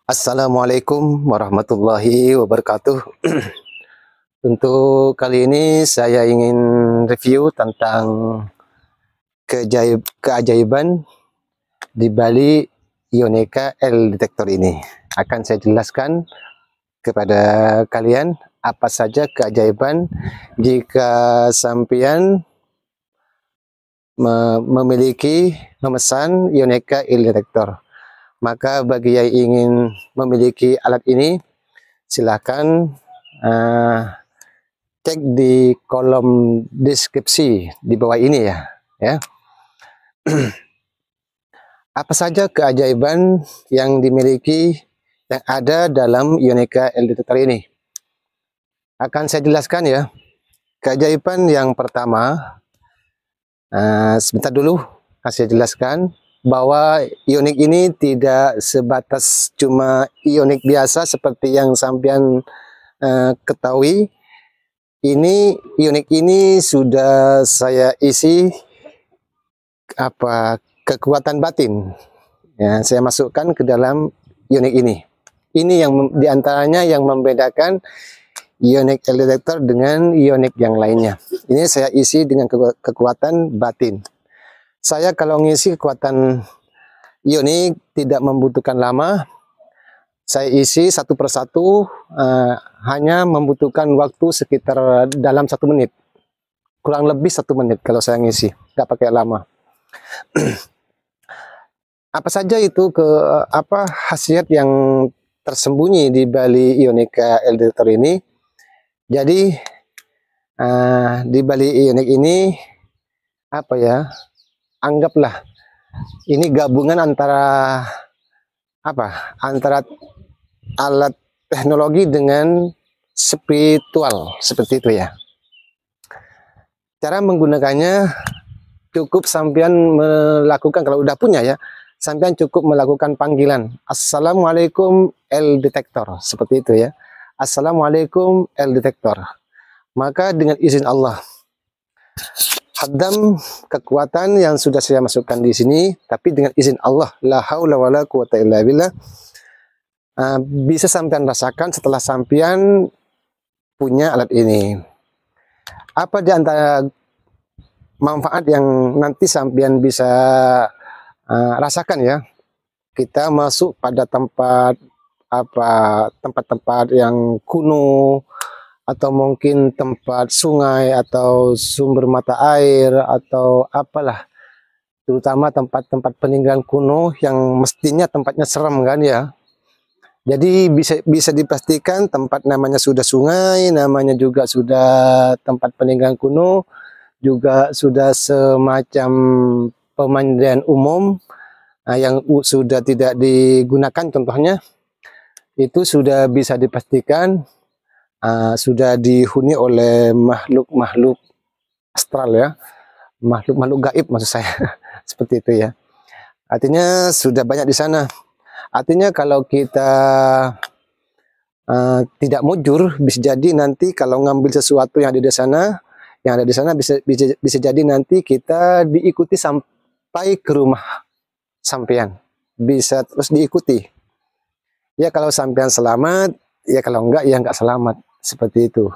Assalamualaikum warahmatullahi wabarakatuh. Untuk kali ini saya ingin review tentang keajaiban di Bali Yoneca L Detector ini. Akan saya jelaskan kepada kalian apa saja keajaiban jika sampian memesan Yoneca L Detector. Maka bagi yang ingin memiliki alat ini, silakan cek di kolom deskripsi di bawah ini ya. Apa saja keajaiban yang dimiliki yang ada dalam Yoneca L Detector ini? Akan saya jelaskan ya. Keajaiban yang pertama, sebentar dulu saya jelaskan bahwa ionik ini tidak sebatas cuma ionik biasa seperti yang sampean ketahui. Ini ionik ini sudah saya isi kekuatan batin. Ya, saya masukkan ke dalam ionik ini. Ini yang diantaranya yang membedakan ionik L Detector dengan ionik yang lainnya. Ini saya isi dengan kekuatan batin. Saya kalau ngisi kekuatan ionik tidak membutuhkan lama. Saya isi satu persatu, hanya membutuhkan waktu sekitar dalam 1 menit. Kurang lebih 1 menit kalau saya ngisi, nggak pakai lama. Apa saja itu khasiat yang tersembunyi di Bali Yoneca L Detector ini? Jadi di Bali ionik ini anggaplah ini gabungan antara antara alat teknologi dengan spiritual, seperti itu ya. Cara menggunakannya cukup sampean melakukan, kalau udah punya ya, sampean cukup melakukan panggilan Assalamualaikum L Detector, seperti itu ya. Assalamualaikum L Detector. Maka dengan izin Allah, hadam kekuatan yang sudah saya masukkan di sini, tapi dengan izin Allah, la haula wala quwata illa billah, bisa sampean rasakan setelah sampean punya alat ini. Apa di antara manfaat yang nanti sampean bisa rasakan ya? Kita masuk pada tempat-tempat yang kuno, atau mungkin tempat sungai atau sumber mata air atau apalah, terutama tempat-tempat peninggalan kuno yang mestinya tempatnya serem kan ya. Jadi bisa dipastikan tempat namanya sudah sungai, namanya juga sudah tempat peninggalan kuno, juga sudah semacam pemandian umum yang sudah tidak digunakan, contohnya itu sudah bisa dipastikan sudah dihuni oleh makhluk-makhluk astral ya, makhluk-makhluk gaib maksud saya. Seperti itu ya. Artinya sudah banyak di sana. Artinya kalau kita tidak mujur, bisa jadi nanti kalau ngambil sesuatu yang ada di sana, bisa jadi nanti kita diikuti sampai ke rumah sampean. Bisa terus diikuti. Ya kalau sampean selamat, ya kalau enggak ya enggak selamat, seperti itu.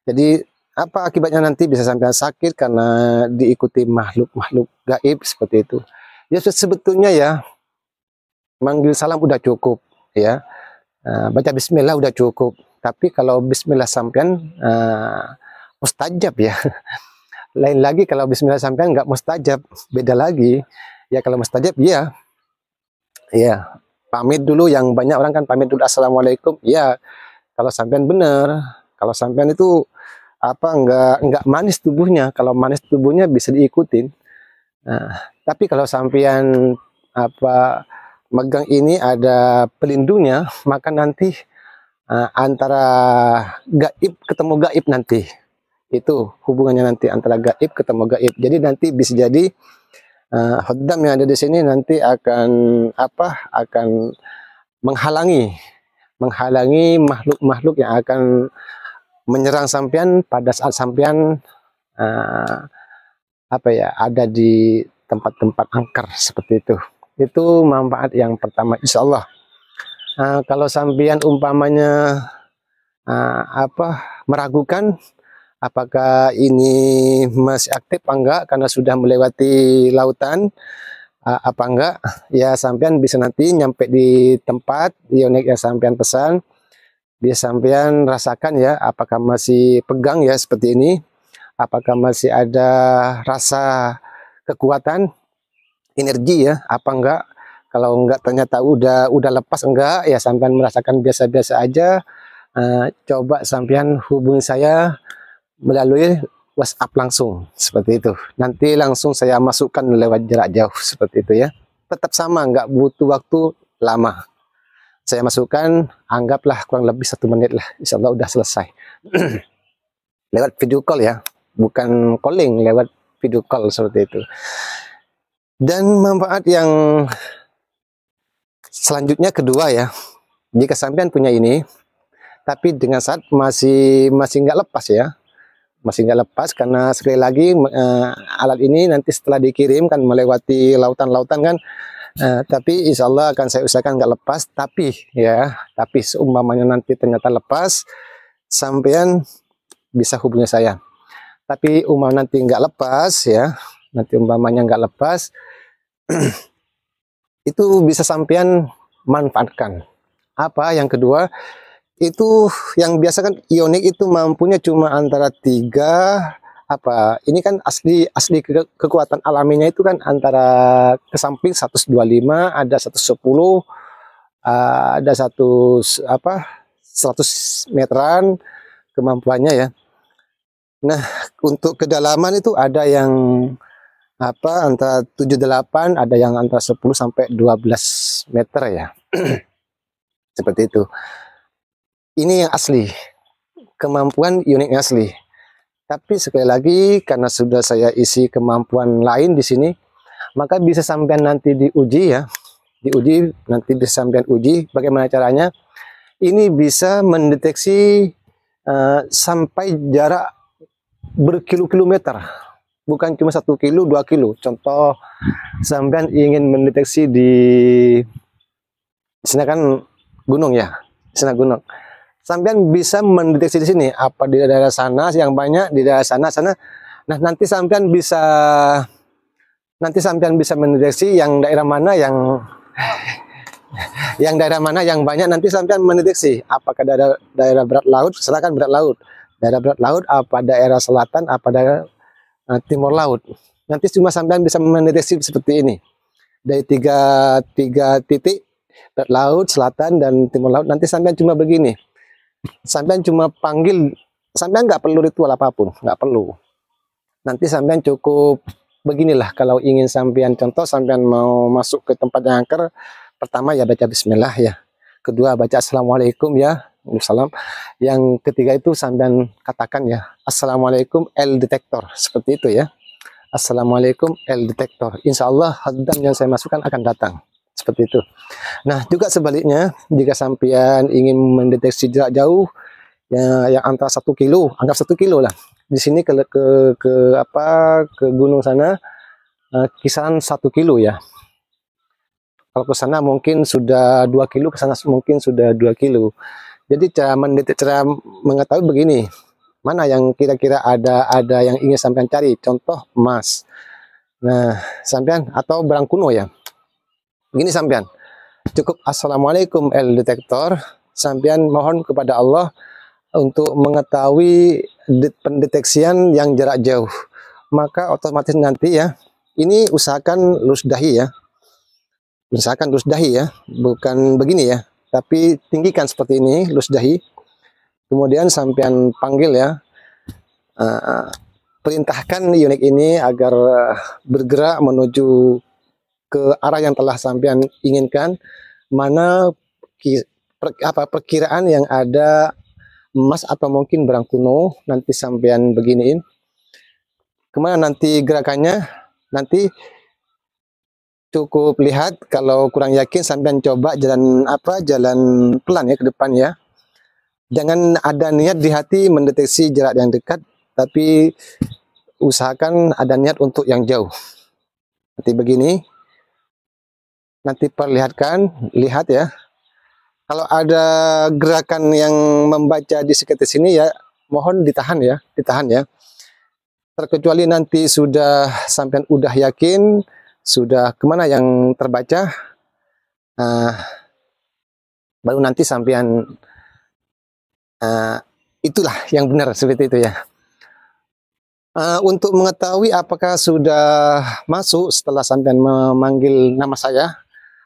Jadi apa akibatnya nanti? Bisa sampean sakit karena diikuti makhluk-makhluk gaib seperti itu. Ya sebetulnya ya, manggil salam udah cukup ya. Baca bismillah udah cukup. Tapi kalau bismillah sampean mustajab ya. Lain lagi kalau bismillah sampean nggak mustajab, beda lagi. Ya kalau mustajab ya pamit dulu, yang banyak orang kan pamit dulu assalamualaikum. Ya kalau sampean bener, kalau sampean itu nggak manis tubuhnya, kalau manis tubuhnya bisa diikutin. Tapi kalau sampean megang ini ada pelindungnya, maka nanti antara gaib ketemu gaib, nanti itu hubungannya, nanti antara gaib ketemu gaib. Jadi nanti bisa jadi khaddam yang ada di sini nanti akan menghalangi makhluk-makhluk yang akan menyerang sampean pada saat sampean ada di tempat-tempat angker seperti itu. Itu manfaat yang pertama, insya Allah. Kalau sampean umpamanya meragukan apakah ini masih aktif apa enggak karena sudah melewati lautan apa enggak, ya sampean bisa nanti nyampe di tempat Yonex yang sampean pesan, bisa sampean rasakan ya apakah masih pegang ya seperti ini, apakah masih ada rasa kekuatan energi ya apa enggak. Kalau enggak ternyata udah lepas enggak, ya sampean merasakan biasa-biasa aja. Coba sampean hubungi saya melalui WhatsApp langsung seperti itu. Nanti langsung saya masukkan lewat jarak jauh seperti itu ya. Tetap sama, nggak butuh waktu lama. Saya masukkan, anggaplah kurang lebih 1 menit lah. Insya Allah udah selesai. Lewat video call ya, bukan calling, lewat video call seperti itu. Dan manfaat yang selanjutnya kedua ya, jika sampean punya ini, tapi dengan saat masih nggak lepas ya, masih nggak lepas karena sekali lagi alat ini nanti setelah dikirim kan melewati lautan-lautan kan, tapi insya Allah akan saya usahakan nggak lepas. Tapi seumpamanya nanti ternyata lepas, sampean bisa hubungi saya. Tapi nanti nggak lepas ya, nanti umpamanya nggak lepas, itu bisa sampean manfaatkan. Apa yang kedua? Itu yang biasa kan Yonex itu mampunya cuma antara 3 ini kan asli kekuatan alaminya itu kan antara ke samping 125, ada 110, ada 100 meteran kemampuannya ya. Nah, untuk kedalaman itu ada yang antara 78, ada yang antara 10 sampai 12 meter ya. Seperti itu. Ini yang asli, kemampuan Yonex asli. Tapi sekali lagi karena sudah saya isi kemampuan lain di sini, maka bisa sampean nanti diuji ya, nanti bisa sampean uji bagaimana caranya. Ini bisa mendeteksi sampai jarak berkilo-kilometer, bukan cuma 1 kilo, 2 kilo. Contoh sampean ingin mendeteksi di sini kan gunung ya, di sana gunung. Sampean bisa mendeteksi di sini apa di daerah sana yang banyak, di daerah sana. Nah, nanti sampean bisa mendeteksi yang daerah mana yang daerah mana yang banyak. Nanti sampean mendeteksi apakah daerah berat laut, silakan berat laut. Daerah berat laut apa daerah selatan, apa daerah timur laut. Nanti cuma sampean bisa mendeteksi seperti ini. Dari tiga titik, berat laut, selatan dan timur laut. Nanti sampean cuma begini. Sampean cuma panggil, sampean nggak perlu ritual apapun, nggak perlu. Nanti sampean cukup beginilah. Kalau ingin sampean contoh, sampean mau masuk ke tempat yang angker, pertama ya baca bismillah ya, kedua baca assalamualaikum ya, salam. Yang ketiga itu sampean katakan ya, assalamualaikum L detektor, seperti itu ya. Assalamualaikum L detektor, insya Allah hadam yang saya masukkan akan datang. Seperti itu. Nah, juga sebaliknya, jika sampean ingin mendeteksi jarak jauh ya, yang antara 1 kilo, anggap 1 kilo lah. Di sini ke gunung sana kisaran 1 kilo ya. Kalau ke sana mungkin sudah 2 kilo, ke sana mungkin sudah 2 kilo. Jadi cara mengetahui begini, mana yang kira-kira ada yang ingin sampean cari. Contoh emas. Nah, sampean atau barang kuno ya. Begini sampean, cukup assalamualaikum L detektor, sampean mohon kepada Allah untuk mengetahui pendeteksian yang jarak jauh. Maka otomatis nanti ya, ini usahakan lurus dahi ya. Usahakan lurus dahi ya, bukan begini ya, tapi tinggikan seperti ini, lurus dahi. Kemudian sampean panggil ya, perintahkan Yonex ini agar bergerak menuju ke arah yang telah sampean inginkan. Mana perkiraan yang ada emas atau mungkin barang kuno, nanti sampean beginiin. Kemana nanti gerakannya? Nanti cukup lihat, kalau kurang yakin sampean coba jalan pelan ya ke depan ya. Jangan ada niat di hati mendeteksi jarak yang dekat, tapi usahakan ada niat untuk yang jauh. Nanti begini. Nanti perlihatkan, lihat ya, Kalau ada gerakan yang membaca di sekitar sini ya, mohon ditahan ya, ditahan ya. Terkecuali nanti sudah sampean udah yakin, sudah kemana yang terbaca, uh, baru nanti sampean uh, itulah yang benar seperti itu ya. Untuk mengetahui apakah sudah masuk setelah sampean memanggil nama saya,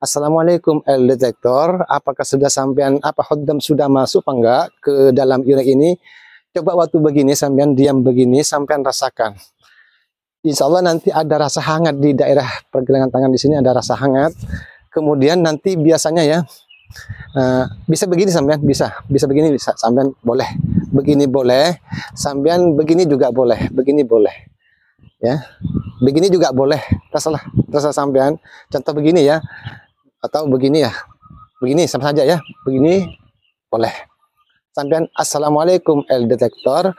Assalamualaikum El Detektor, apakah sudah sampean khodam sudah masuk apa enggak ke dalam unit ini? Coba waktu begini sampean diam begini, sampean rasakan. Insya Allah nanti ada rasa hangat di daerah pergelangan tangan di sini, ada rasa hangat. Kemudian nanti biasanya ya bisa begini sampean, bisa begini, bisa sampean boleh begini, boleh sampean begini juga boleh, begini boleh ya, begini juga boleh, terserah sampean. Contoh begini ya, atau begini ya, begini sama saja ya, begini boleh. Sampean Assalamualaikum El Detektor,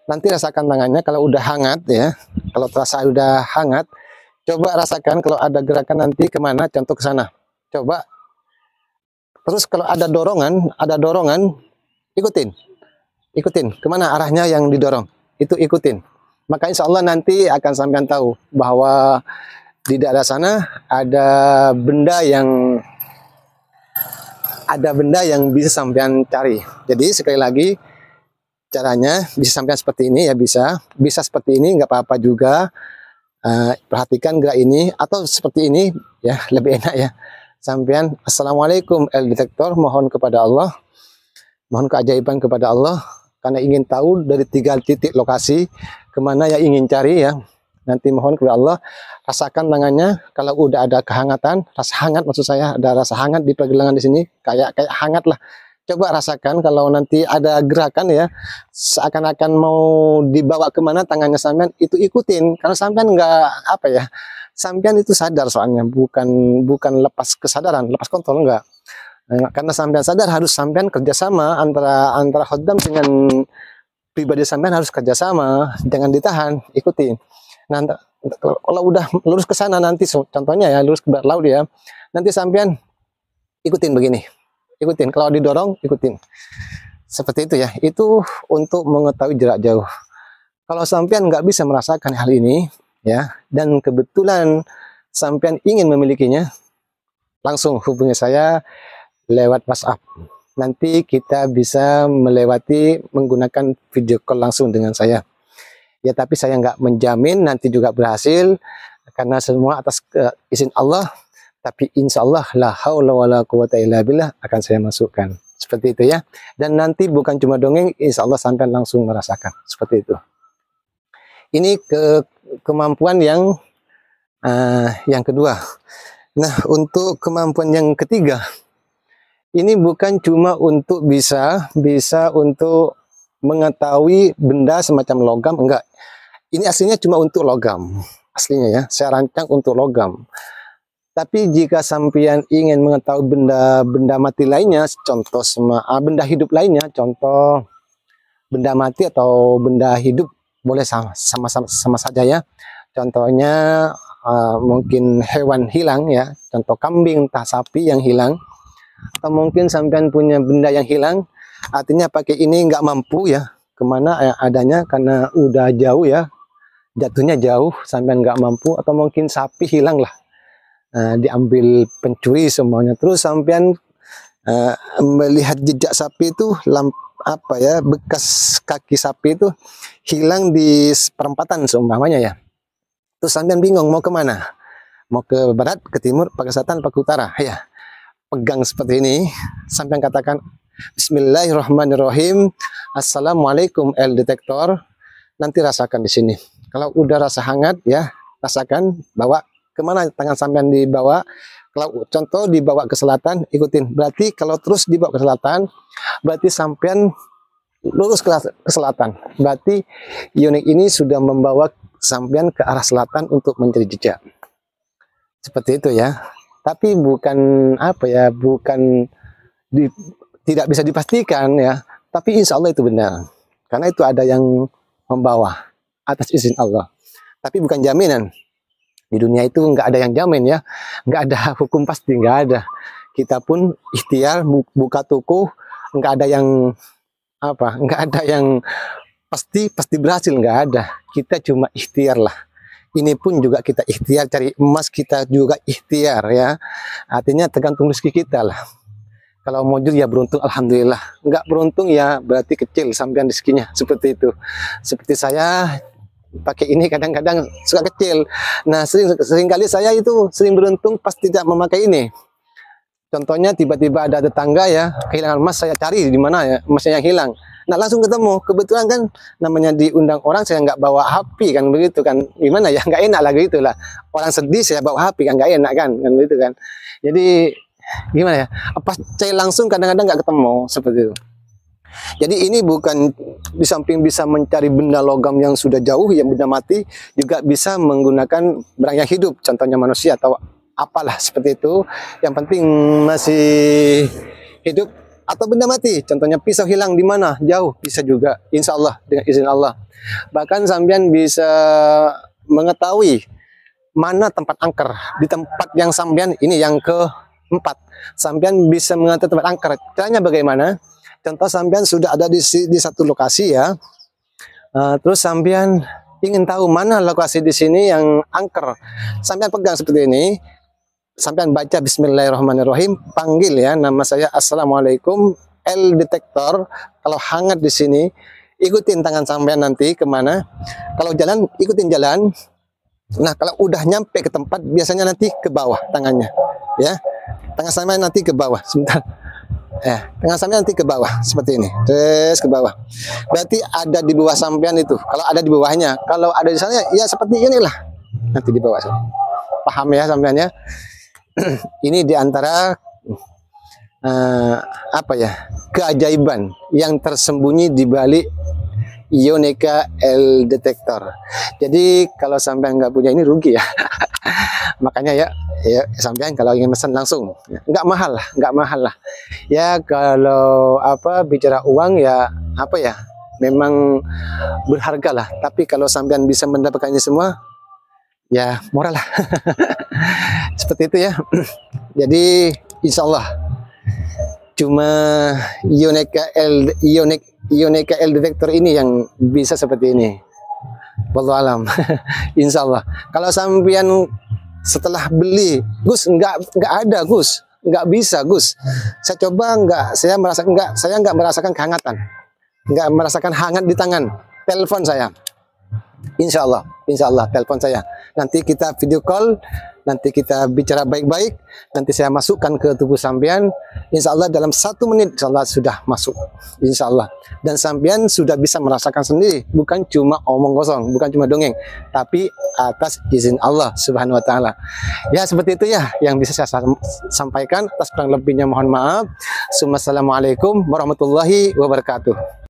nanti rasakan tangannya kalau udah hangat ya, kalau terasa udah hangat, coba rasakan kalau ada gerakan nanti kemana, contoh ke sana, coba. Terus kalau ada dorongan, ikutin kemana arahnya yang didorong, itu ikutin. Maka insya Allah nanti akan sampean tahu bahwa di daerah sana ada benda yang bisa sampean cari. Jadi sekali lagi caranya bisa sampean seperti ini ya, bisa seperti ini nggak apa-apa juga. Perhatikan gerak ini atau seperti ini ya, lebih enak ya. Sampean Assalamualaikum El Detektor, mohon kepada Allah, mohon keajaiban kepada Allah, karena ingin tahu dari 3 titik lokasi kemana yang ingin cari ya. Nanti mohon kepada Allah, rasakan tangannya kalau udah ada kehangatan, rasa hangat maksud saya, ada rasa hangat di pergelangan di sini, kayak hangat lah. Coba rasakan kalau nanti ada gerakan ya, seakan-akan mau dibawa kemana tangannya sampean, itu ikutin, karena sampean nggak sampean itu sadar soalnya, bukan lepas kesadaran, lepas kontrol enggak. Karena sampean sadar harus sampean kerjasama antara khodam dengan pribadi sampean, harus kerjasama, jangan ditahan, ikutin. Nah, kalau udah lurus ke sana nanti, contohnya ya lurus ke barat laut ya, nanti sampean ikutin begini, ikutin. Kalau didorong ikutin, seperti itu ya. Itu untuk mengetahui jarak jauh. Kalau sampean nggak bisa merasakan hal ini ya, dan kebetulan sampean ingin memilikinya, langsung hubungi saya lewat WhatsApp. Nanti kita bisa menggunakan video call langsung dengan saya. Ya, tapi saya nggak menjamin nanti juga berhasil, karena semua atas izin Allah. Tapi insya Allah la haula wala quwata illa billah akan saya masukkan. Seperti itu ya. Dan nanti bukan cuma dongeng, insya Allah sampean langsung merasakan. Seperti itu. Ini kemampuan yang kedua. Nah, untuk kemampuan yang ketiga, ini bukan cuma untuk bisa untuk mengetahui benda semacam logam, enggak. Ini aslinya cuma untuk logam, aslinya ya, saya rancang untuk logam. Tapi jika sampean ingin mengetahui benda mati lainnya, contoh benda hidup lainnya, contoh benda mati atau benda hidup, boleh sama saja ya. Contohnya mungkin hewan hilang ya, contoh kambing, entah sapi yang hilang, atau mungkin sampean punya benda yang hilang, artinya pakai ini nggak mampu ya, kemana adanya karena udah jauh ya, jatuhnya jauh, sampean nggak mampu, atau mungkin sapi hilang lah, diambil pencuri semuanya, terus sampean melihat jejak sapi itu, bekas kaki sapi itu hilang di perempatan seumpamanya ya, terus sampean bingung mau kemana, mau ke barat, ke timur, ke selatan, ke utara ya. Pegang seperti ini, sampai katakan Bismillahirrahmanirrahim, Assalamualaikum El Detektor. Nanti rasakan di sini. Kalau udah rasa hangat ya, rasakan, bawa kemana tangan sampean dibawa. Kalau contoh dibawa ke selatan, ikutin. Berarti kalau terus dibawa ke selatan, berarti sampean lurus ke selatan. Berarti unit ini sudah membawa sampean ke arah selatan untuk mencari jejak. Seperti itu ya. Tapi bukan tidak bisa dipastikan ya, tapi insya Allah itu benar, karena itu ada yang membawa atas izin Allah. Tapi bukan jaminan, di dunia itu nggak ada yang jamin ya, nggak ada hukum pasti, nggak ada. kita pun ikhtiar buka toko, nggak ada yang nggak ada yang pasti berhasil, nggak ada. Kita cuma ikhtiar lah. Ini pun juga kita ikhtiar, cari emas kita juga ikhtiar ya. Artinya tergantung rezeki kita lah. Kalau mujur ya beruntung, alhamdulillah. Nggak beruntung ya berarti kecil sampean rezekinya, seperti itu. Seperti saya pakai ini kadang-kadang suka kecil. Nah sering kali saya itu sering beruntung pas tidak memakai ini. Contohnya tiba-tiba ada tetangga ya kehilangan emas, saya cari di mana ya emasnya yang hilang. Nah langsung ketemu, kebetulan kan namanya diundang orang, saya nggak bawa HP kan, begitu kan, gimana ya, nggak enak lagi itulah, orang sedih saya bawa HP kan nggak enak kan begitu kan. Jadi gimana ya, apa saya langsung kadang-kadang nggak ketemu seperti itu. Jadi ini bukan di samping bisa mencari benda logam yang sudah jauh, yang benda mati, juga bisa menggunakan barang yang hidup, contohnya manusia atau apalah seperti itu. Yang penting masih hidup atau benda mati, contohnya pisau hilang di mana, jauh, bisa juga, insya Allah dengan izin Allah. Bahkan sampean bisa mengetahui mana tempat angker di tempat yang sampean ini yang keempat, sampean bisa mengetahui tempat angker. Caranya bagaimana? Contoh sampean sudah ada di satu lokasi ya, terus sampean ingin tahu mana lokasi di sini yang angker, sampean pegang seperti ini. Sampai baca Bismillahirrahmanirrahim, panggil ya nama saya, Assalamualaikum, L detektor. Kalau hangat di sini, ikutin tangan sampean nanti kemana. Kalau jalan, ikutin jalan. Nah kalau udah nyampe ke tempat, biasanya nanti ke bawah tangannya, ya. Tangan sampean nanti ke bawah, sebentar. Tangan sampean nanti ke bawah seperti ini, terus ke bawah. Berarti ada di bawah sampean itu. Kalau ada di bawahnya, kalau ada di sana, ya seperti inilah. Nanti di bawah. Paham ya sampean ya? Ini diantara keajaiban yang tersembunyi di balik Ioneka L detektor. Jadi kalau sampai nggak punya ini rugi ya. Makanya ya sampean kalau ingin pesan langsung, nggak mahal lah. Ya kalau bicara uang ya memang berharga lah. Tapi kalau sampean bisa mendapatkan ini semua, ya murah lah. Seperti itu ya. Jadi insya Allah cuma Ioneka L detektor ini yang bisa seperti ini. Wallahu alam. Insya Allah. Kalau sampean setelah beli, Gus nggak ada Gus, nggak bisa Gus. Saya coba saya nggak merasakan kehangatan, nggak merasakan hangat di tangan. Telepon saya. Insya Allah telepon saya. Nanti kita video call, nanti kita bicara baik-baik, nanti saya masukkan ke tubuh sampean. Insya Allah dalam 1 menit insya Allah sudah masuk, insya Allah. Dan sampean sudah bisa merasakan sendiri, bukan cuma omong kosong, bukan cuma dongeng, tapi atas izin Allah Subhanahu Wa Taala. Ya seperti itu ya yang bisa saya sampaikan. Atas kurang lebihnya mohon maaf. Assalamualaikum warahmatullahi wabarakatuh.